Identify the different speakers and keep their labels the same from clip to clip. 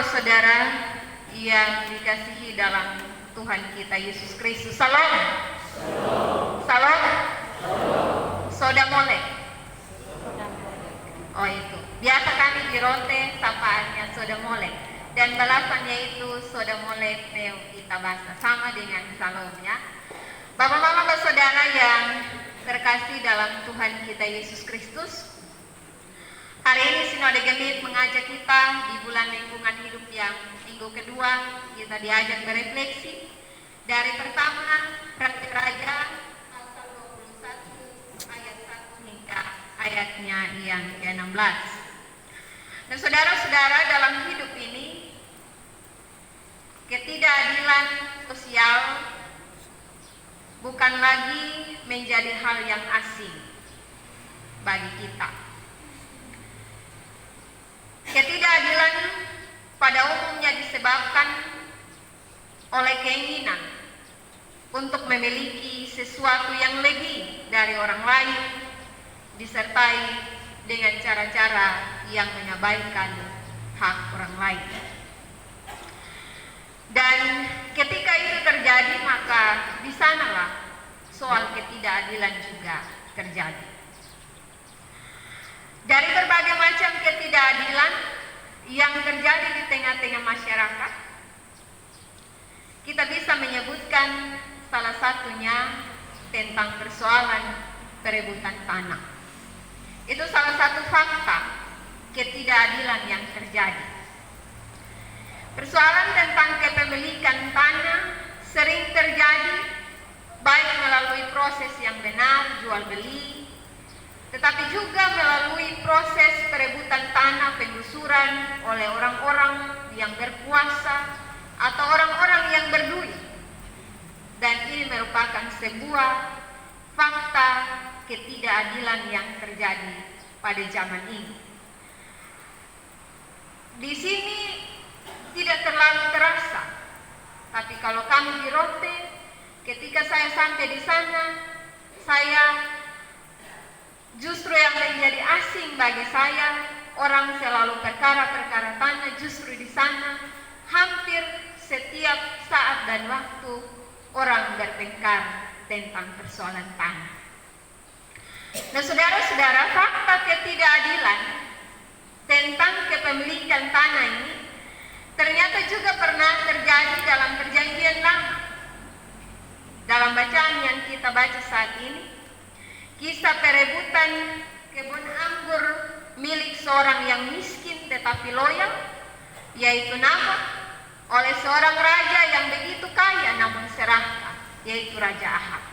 Speaker 1: saudara yang dikasihi dalam Tuhan kita Yesus Kristus. Salam. Salam. Soda mole. Oh itu. Biasa kami di Rote sapaannya soda mole. Dan balasannya itu soda mole neo kita bahasa sama dengan salam ya. Bapak Mama saudara yang terkasih dalam Tuhan kita Yesus Kristus. Hari ini Sinode Gemit mengajak kita di bulan lingkungan hidup yang minggu kedua kita diajak berefleksi dari pertama Praktik Raja pasal 21 ayat 1 hingga ayatnya yang ke-16. Dan saudara-saudara, dalam hidup ini ketidakadilan sosial bukan lagi menjadi hal yang asing bagi kita. Ketidakadilan pada umumnya disebabkan oleh keinginan untuk memiliki sesuatu yang lebih dari orang lain, disertai dengan cara-cara yang mengabaikan hak orang lain. Dan ketika itu terjadi, maka di sanalah soal ketidakadilan juga terjadi. Dari berbagai macam ketidakadilan yang terjadi di tengah-tengah masyarakat, kita bisa menyebutkan salah satunya tentang persoalan perebutan tanah. Itu salah satu fakta ketidakadilan yang terjadi. Persoalan tentang kepemilikan tanah sering terjadi baik melalui proses yang benar, jual beli, tetapi juga melalui proses perebutan tanah penggusuran oleh orang-orang yang berkuasa atau orang-orang yang berduit. Dan ini merupakan sebuah fakta ketidakadilan yang terjadi pada zaman ini. Di sini tidak terlalu terasa, tapi kalau kami di Rote, ketika saya sampai di sana, saya justru yang menjadi asing bagi saya, orang selalu perkara-perkara tanah. Justru di sana hampir setiap saat dan waktu orang bertengkar tentang persoalan tanah. Nah saudara-saudara, fakta ketidakadilan tentang kepemilikan tanah ini ternyata juga pernah terjadi dalam Perjanjian Lama. Dalam bacaan yang kita baca saat ini, kisah perebutan kebun anggur milik seorang yang miskin tetapi loyal, yaitu Nabot, oleh seorang raja yang begitu kaya namun serakah, yaitu Raja Ahab.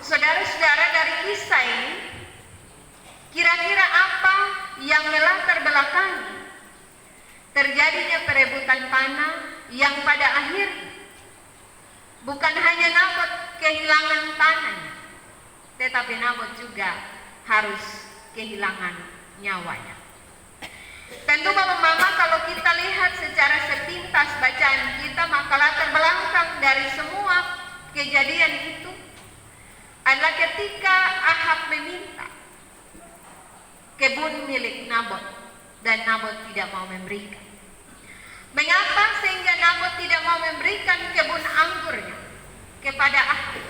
Speaker 1: Saudara-saudara, dari kisah ini, kira-kira apa yang melatar belakangi terjadinya perebutan tanah yang pada akhirnya bukan hanya Nabot kehilangan tanahnya, tetapi Nabot juga harus kehilangan nyawanya. Tentu Bapak Mama, kalau kita lihat secara sepintas bacaan kita, maka latar belakang dari semua kejadian itu adalah ketika Ahab meminta kebun milik Nabot dan Nabot tidak mau memberikan. Mengapa sehingga Nabot tidak mau memberikan kebun anggurnya kepada Ahab?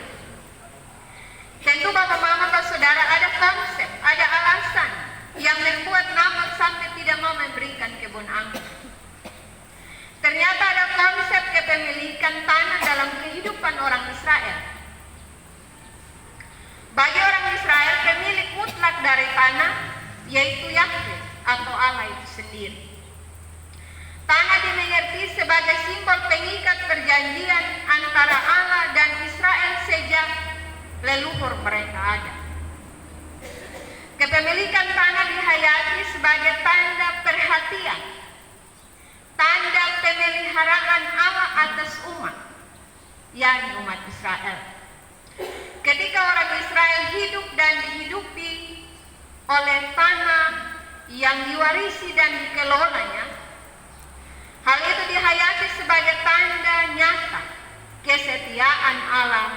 Speaker 1: Tentu Bapak Mama Saudara, ada konsep, ada alasan yang membuat Nabot sampai tidak mau memberikan kebun anggur. Ternyata ada konsep kepemilikan tanah dalam kehidupan orang Israel. Bagi orang Israel, pemilik mutlak dari tanah yaitu Yahweh atau Allah itu sendiri. Tanah dimengerti sebagai simbol pengikat perjanjian antara Allah dan Israel sejak leluhur mereka ada. Kepemilikan tanah dihayati sebagai tanda perhatian, tanda pemeliharaan Allah atas umat, yakni umat Israel. Ketika orang Israel hidup dan dihidupi oleh tanah yang diwarisi dan dikelolanya, hal itu dihayati sebagai tanda nyata kesetiaan Allah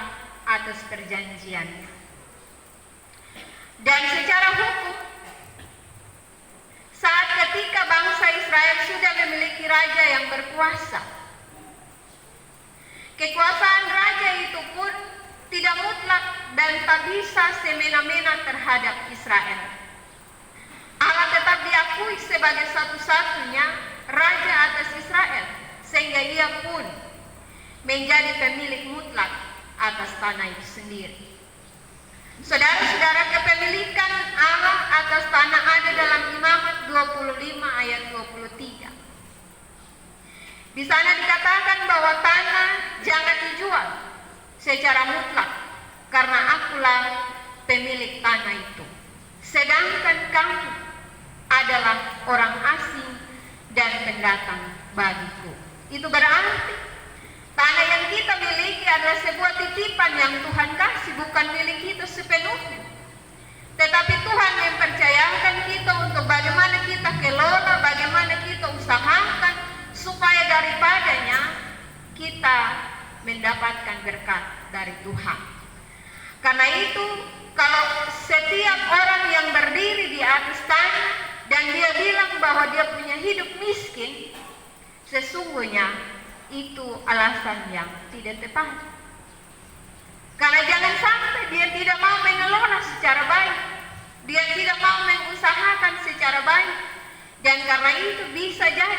Speaker 1: atas perjanjiannya. Dan secara hukum, saat ketika bangsa Israel sudah raja yang berkuasa. Kekuasaan raja itu pun tidak mutlak dan tak bisa semena-mena terhadap Israel. Allah tetap diakui sebagai satu-satunya raja atas Israel, sehingga ia pun menjadi pemilik mutlak atas tanah itu sendiri. Saudara-saudara, kepemilikan Allah atas tanah ada dalam Imamat 25 ayat 23. Di sana dikatakan bahwa tanah jangan dijual secara mutlak, karena akulah pemilik tanah itu. Sedangkan kamu adalah orang asing dan pendatang bagiku. Itu berarti tanah yang kita miliki adalah sebuah titipan yang Tuhan kasih, bukan milik kita sepenuhnya. Tetapi Tuhan mempercayakan kita untuk bagaimana kita kelola, bagaimana kita usahakan, supaya daripadanya kita mendapatkan berkat dari Tuhan. Karena itu, kalau setiap orang yang berdiri di atas tanah dan dia bilang bahwa dia punya hidup miskin, sesungguhnya itu alasan yang tidak tepat. Karena jangan sampai dia tidak mau mengelola secara baik, dia tidak mau mengusahakan secara baik, dan karena itu bisa jadi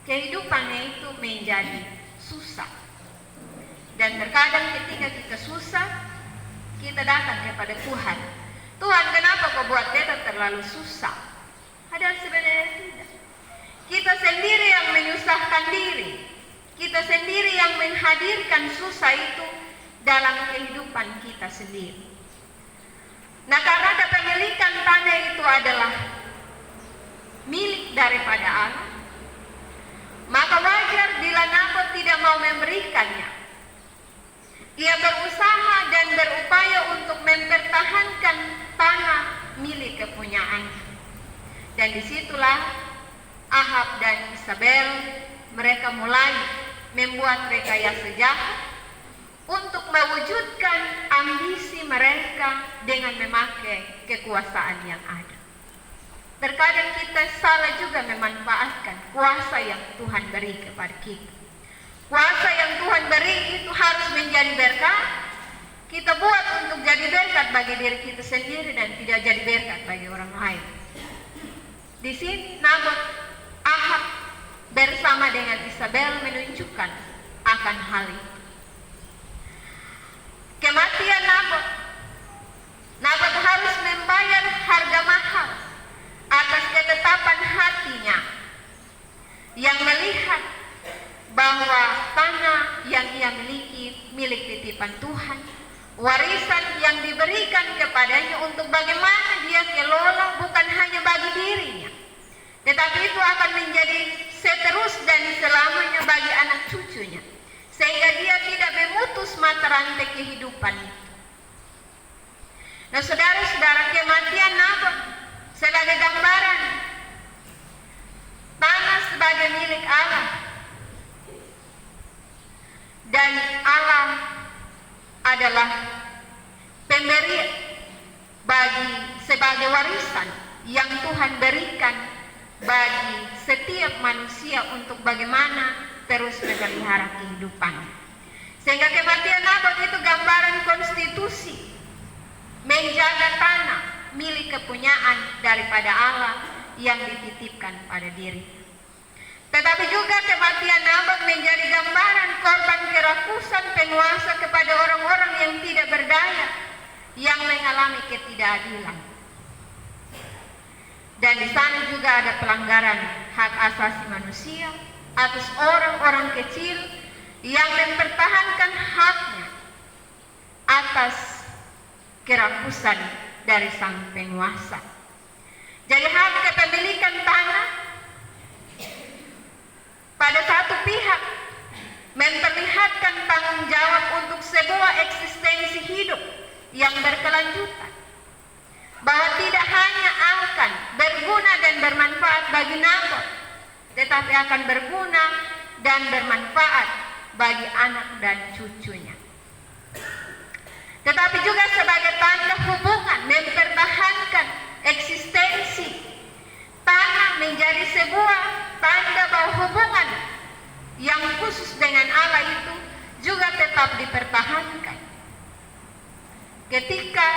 Speaker 1: kehidupannya itu menjadi susah. Dan terkadang ketika kita susah, kita datang kepada Tuhan. Tuhan, kenapa kau buat beta terlalu susah? Padahal sebenarnya tidak. Kita sendiri yang menyusahkan diri. Kita sendiri yang menghadirkan susah itu dalam kehidupan kita sendiri. Nah, karena kepemilikan tanah itu adalah milik daripada Allah, maka wajar bila Nabot tidak mau memberikannya. Ia berusaha dan berupaya untuk mempertahankan tanah milik kepunyaannya. Dan disitulah Ahab dan Isabel, mereka mulai membuat rekayasa jahat untuk mewujudkan ambisi mereka dengan memakai kekuasaan yang ada. Terkadang kita salah juga memanfaatkan kuasa yang Tuhan beri kepada kita. Kuasa yang Tuhan beri itu harus menjadi berkat. Kita buat untuk jadi berkat bagi diri kita sendiri dan tidak jadi berkat bagi orang lain. Di sini Nabot, Ahab bersama dengan Isabel menunjukkan akan hal itu. Kematian Nabot, Nabot harus membayar harga mahal atas ketetapan hatinya yang melihat bahwa tanah yang ia miliki milik titipan Tuhan, warisan yang diberikan kepadanya untuk bagaimana dia kelola bukan hanya bagi dirinya, tetapi itu akan menjadi seterus dan selamanya bagi anak cucunya, sehingga dia tidak memutus mata rantai kehidupan itu. Nah, saudara-saudara, kematian Nabot sebagai gambaran tanah sebagai milik Allah, dan Allah adalah pemberi bagi sebagai warisan yang Tuhan berikan bagi setiap manusia untuk bagaimana terus memelihara kehidupan. Sehingga kematian Nabot itu gambaran konstitusi menjaga tanah milik kepunyaan daripada Allah yang dititipkan pada diri. Tetapi juga kematian Nabot menjadi gambaran korban kerakusan penguasa kepada orang-orang yang tidak berdaya, yang mengalami ketidakadilan. Dan di sana juga ada pelanggaran hak asasi manusia atas orang-orang kecil yang mempertahankan haknya atas kerakusan dari sang penguasa. Jadi hak kepemilikan tanah pada satu pihak memperlihatkan tanggung jawab untuk sebuah eksistensi hidup yang berkelanjutan, bahwa tidak hanya akan berguna dan bermanfaat bagi Nabot, tetapi akan berguna dan bermanfaat bagi anak dan cucunya. Tetapi juga sebagai tanda hubungan mempertahankan eksistensi tanah, menjadi sebuah tanda bahwa hubungan khusus dengan Allah itu juga tetap dipertahankan. Ketika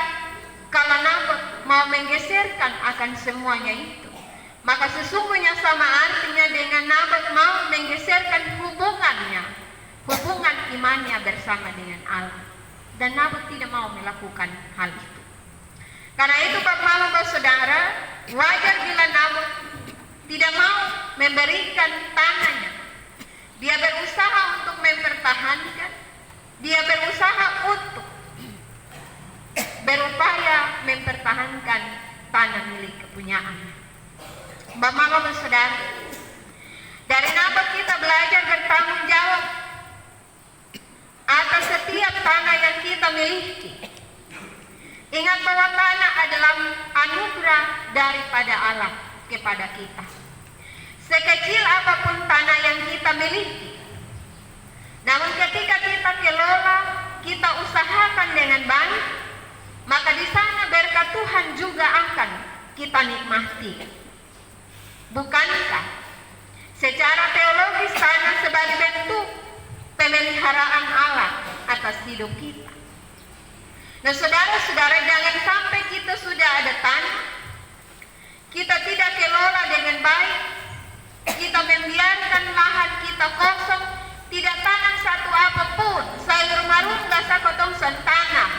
Speaker 1: kalau Nabot mau menggeserkan akan semuanya itu, maka sesungguhnya sama artinya dengan Nabot mau menggeserkan hubungan imannya bersama dengan Allah. Dan Nabot tidak mau melakukan hal itu. Karena itu Bapak Saudara, wajar bila Nabot tidak mau memberikan tanahnya. Dia berusaha untuk mempertahankan, dia berusaha untuk berupaya mempertahankan tanah milik kepunyaannya. Bapak Saudara, dari Nabot kita belajar bertanggung jawab atas setiap tanah yang kita miliki. Ingat bahwa tanah adalah anugerah daripada Allah kepada kita. Sekecil apapun tanah yang kita miliki, namun ketika kita kelola, kita usahakan dengan baik, maka di sana berkat Tuhan juga akan kita nikmati. Bukankah secara teologis tanah sebagai bentuk pemeliharaan Allah atas hidup kita? Nah saudara-saudara, jangan sampai kita sudah ada tanah, kita tidak kelola dengan baik, kita membiarkan lahan kita kosong, tidak tanam satu apapun, sayur marungga sakotong tanam,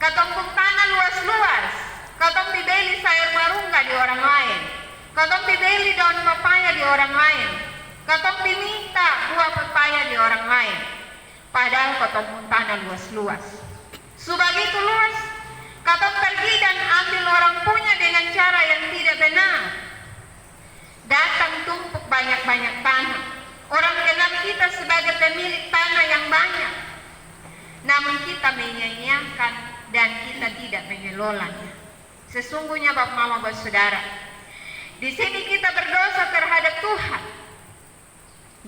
Speaker 1: katong pun tanah luas-luas, katong dibeli sayur marungga di orang lain, katong dibeli daun pepaya di orang lain, katong diminta buah pepaya di orang lain, padahal katong pun tanah luas-luas. Sebegitu luas, katong pergi dan ambil orang punya dengan cara yang tidak benar. Datang tumpuk banyak-banyak tanah. Orang kenal kita sebagai pemilik tanah yang banyak, namun kita menyanyiakan dan kita tidak mengelolanya. Sesungguhnya Bapak Saudara, di sini kita berdosa terhadap Tuhan,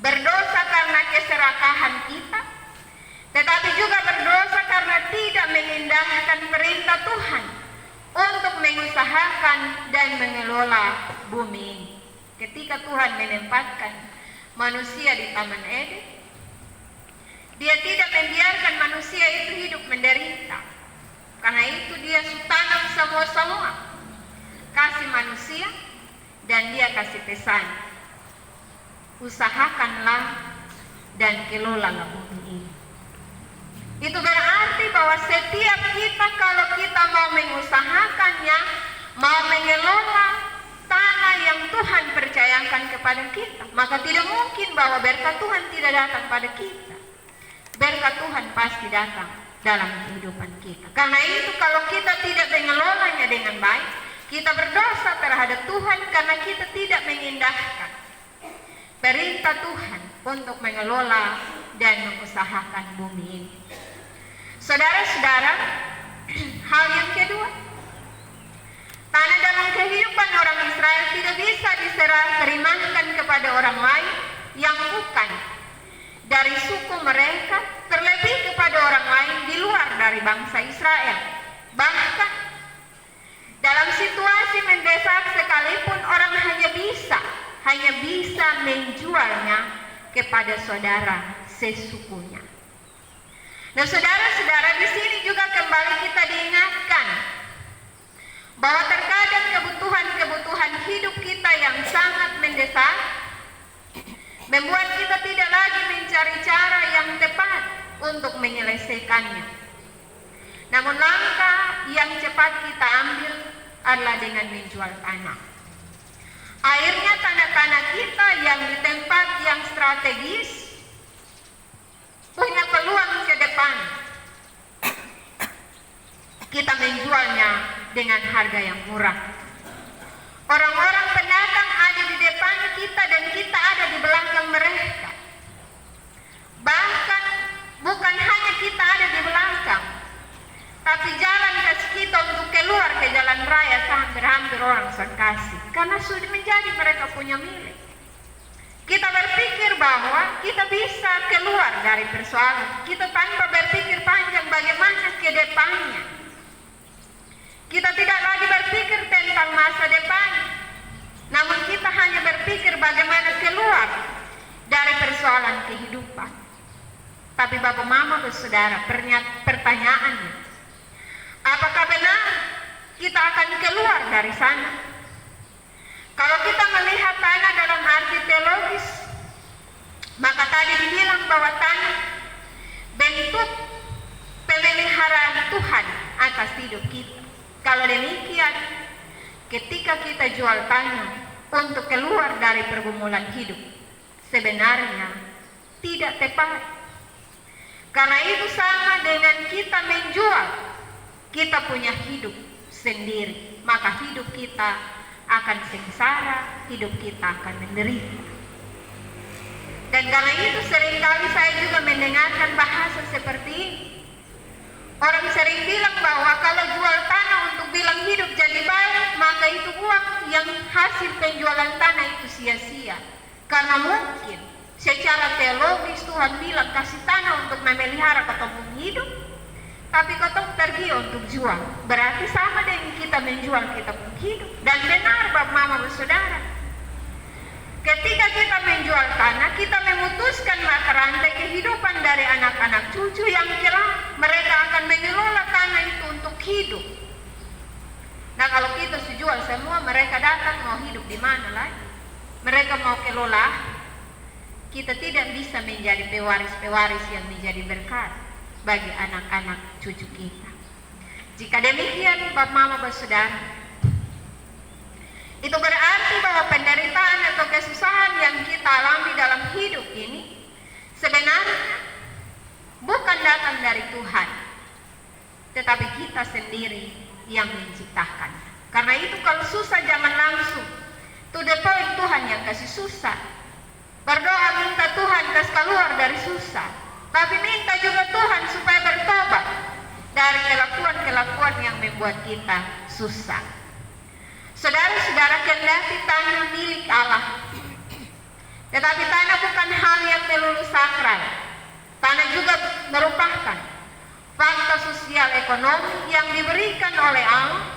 Speaker 1: berdosa karena keserakahan kita, tetapi juga berdosa karena tidak mengindahkan perintah Tuhan untuk mengusahakan dan mengelola bumi ini. Ketika Tuhan menempatkan manusia di Taman Eden, Dia tidak membiarkan manusia itu hidup menderita. Karena itu Dia tanam semua kasih manusia, dan Dia kasih pesan, usahakanlah dan kelolalah bumi ini. Itu berarti bahwa setiap kita, kalau kita mau mengusahakannya, mau mengelola tanah yang Tuhan percayakan kepada kita, maka tidak mungkin bahwa berkat Tuhan tidak datang pada kita. Berkat Tuhan pasti datang dalam kehidupan kita. Karena itu kalau kita tidak mengelolanya dengan baik, kita berdosa terhadap Tuhan karena kita tidak mengindahkan perintah Tuhan untuk mengelola dan mengusahakan bumi ini. Saudara-saudara, hal yang kedua, tanah dalam kehidupan orang Israel tidak bisa terimakan kepada orang lain yang bukan dari suku mereka, terlebih kepada orang lain di luar dari bangsa Israel. Bahkan dalam situasi mendesak sekalipun, orang hanya bisa menjualnya kepada saudara sesukunya. Nah saudara-saudara, di sini juga kembali kita diingatkan bahwa terkadang kebutuhan hidup kita yang sangat mendesak membuat kita tidak lagi mencari cara yang tepat untuk menyelesaikannya. Namun langkah yang cepat kita ambil adalah dengan menjual tanah. Akhirnya tanah-tanah kita yang di tempat yang strategis punya peluang ke depan, kita menjualnya dengan harga yang murah. Orang-orang pendatang ada di depan kita dan kita ada di belakang mereka. Bahkan bukan hanya kita ada di belakang, tapi jalan kaki kita untuk keluar ke jalan raya hampir-hampir orang kasih, karena sudah menjadi mereka punya milik. Kita berpikir bahwa kita bisa keluar dari persoalan, kita tanpa berpikir panjang bagaimana ke depannya. Kita tidak lagi berpikir tentang masa depan, namun kita hanya berpikir bagaimana keluar dari persoalan persoalan kehidupan. Tapi Bapak Mama dan Saudara, pertanyaannya, apakah benar kita akan keluar dari sana? Kalau kita melihat tanah dalam arti teologis, maka tadi dibilang bahwa tanah bentuk pemeliharaan Tuhan atas hidup kita. Kalau demikian, ketika kita jual tanah untuk keluar dari pergumulan hidup, sebenarnya tidak tepat. Karena itu sama dengan kita menjual kita punya hidup sendiri, maka hidup kita akan sengsara, hidup kita akan menderita. Dan karena itu seringkali saya juga mendengarkan bahasa seperti ini. Orang sering bilang bahwa kalau jual tanah untuk bilang hidup jadi baik, maka itu uang yang hasil penjualan tanah itu sia-sia. Karena mungkin secara teologis Tuhan bilang kasih tanah untuk memelihara ketemu hidup, tapi ketemu pergi untuk jual. Berarti sama dengan kita menjual kita pun hidup. Dan benar Bapak Mama dan Saudara, ketika kita menjual tanah, kita memutuskan mata rantai kehidupan dari anak-anak cucu yang kira mereka akan mengelola tanah itu untuk hidup. Nah, kalau kita jual semua, mereka datang mau hidup di mana lagi? Mereka mau kelola. Kita tidak bisa menjadi pewaris-pewaris yang menjadi berkat bagi anak-anak cucu kita. Jika demikian, Bapak Mama dan Saudara, itu berarti bahwa penderitaan atau kesusahan yang kita alami dalam hidup ini sebenarnya bukan datang dari Tuhan, tetapi kita sendiri yang menciptakan. Karena itu kalau susah jangan langsung to the point Tuhan yang kasih susah. Berdoa minta Tuhan kasih keluar dari susah, tapi minta juga Tuhan supaya bertobat dari kelakuan-kelakuan yang membuat kita susah. Saudara-saudara, kendati tanah milik Allah, tetapi tanah bukan hal yang melulu sakral. Tanah juga merupakan fakta sosial ekonomi yang diberikan oleh Allah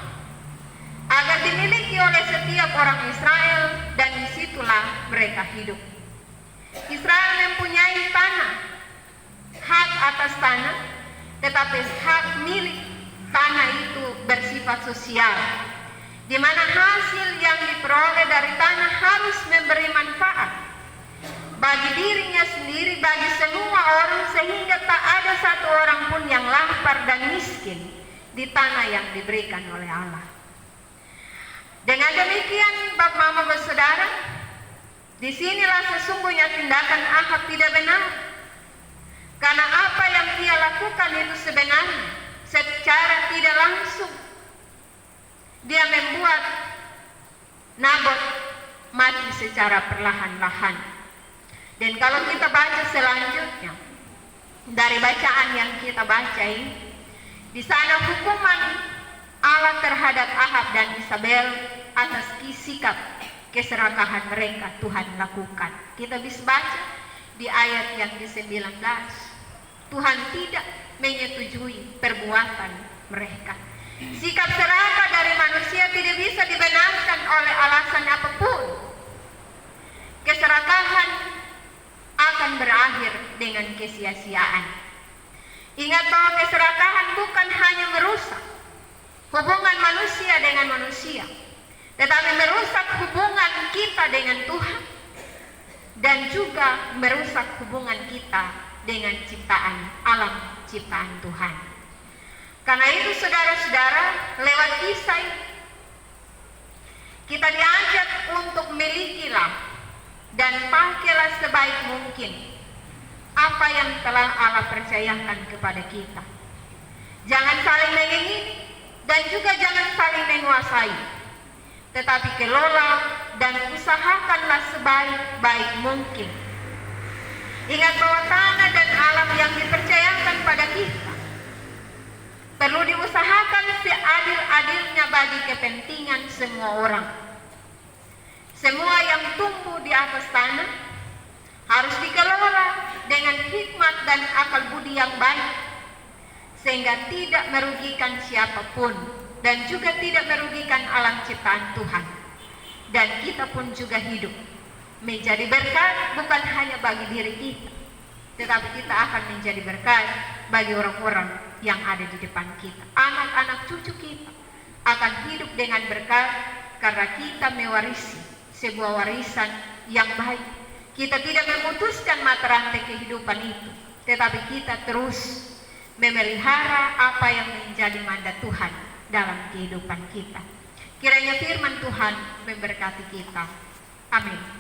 Speaker 1: agar dimiliki oleh setiap orang Israel, dan disitulah mereka hidup. Israel mempunyai tanah, hak atas tanah, tetapi hak milik tanah itu bersifat sosial, di mana hasil yang diperoleh dari tanah harus memberi manfaat bagi dirinya sendiri, bagi semua orang, sehingga tak ada satu orang pun yang lapar dan miskin di tanah yang diberikan oleh Allah. Dengan demikian, Bapak Mama dan Saudara, disinilah sesungguhnya tindakan Ahab tidak benar. Karena apa yang dia lakukan itu sebenarnya secara tidak langsung dia membuat Nabot mati secara perlahan-lahan. Dan kalau kita baca selanjutnya dari bacaan yang kita baca ini, di sana hukuman Allah terhadap Ahab dan Isabel atas sikap keserakahan mereka Tuhan lakukan. Kita bisa baca di ayat yang ke-19. Tuhan tidak menyetujui perbuatan mereka. Sikap serakah dari manusia tidak bisa dibenarkan oleh alasan apapun. Keserakahan akan berakhir dengan kesia-siaan. Ingat bahwa keserakahan bukan hanya merusak hubungan manusia dengan manusia, tetapi merusak hubungan kita dengan Tuhan, dan juga merusak hubungan kita dengan ciptaan alam, ciptaan Tuhan. Karena itu saudara-saudara, lewat kisah ini kita diajak untuk milikilah dan pakailah sebaik mungkin apa yang telah Allah percayakan kepada kita. Jangan saling mengingini dan juga jangan saling menguasai, tetapi kelola dan usahakanlah sebaik-baik mungkin. Ingat bahwa tanah dan alam yang dipercayakan pada kita perlu diusahakan seadil-adilnya bagi kepentingan semua orang. Semua yang tumbuh di atas tanah harus dikelola dengan hikmat dan akal budi yang baik, sehingga tidak merugikan siapapun dan juga tidak merugikan alam ciptaan Tuhan. Dan kita pun juga hidup menjadi berkat bukan hanya bagi diri kita, tetapi kita akan menjadi berkat bagi orang-orang yang ada di depan kita. Anak-anak cucu kita akan hidup dengan berkat karena kita mewarisi sebuah warisan yang baik. Kita tidak memutuskan mata rantai kehidupan itu, tetapi kita terus memelihara apa yang menjadi mandat Tuhan dalam kehidupan kita. Kiranya firman Tuhan memberkati kita. Amin.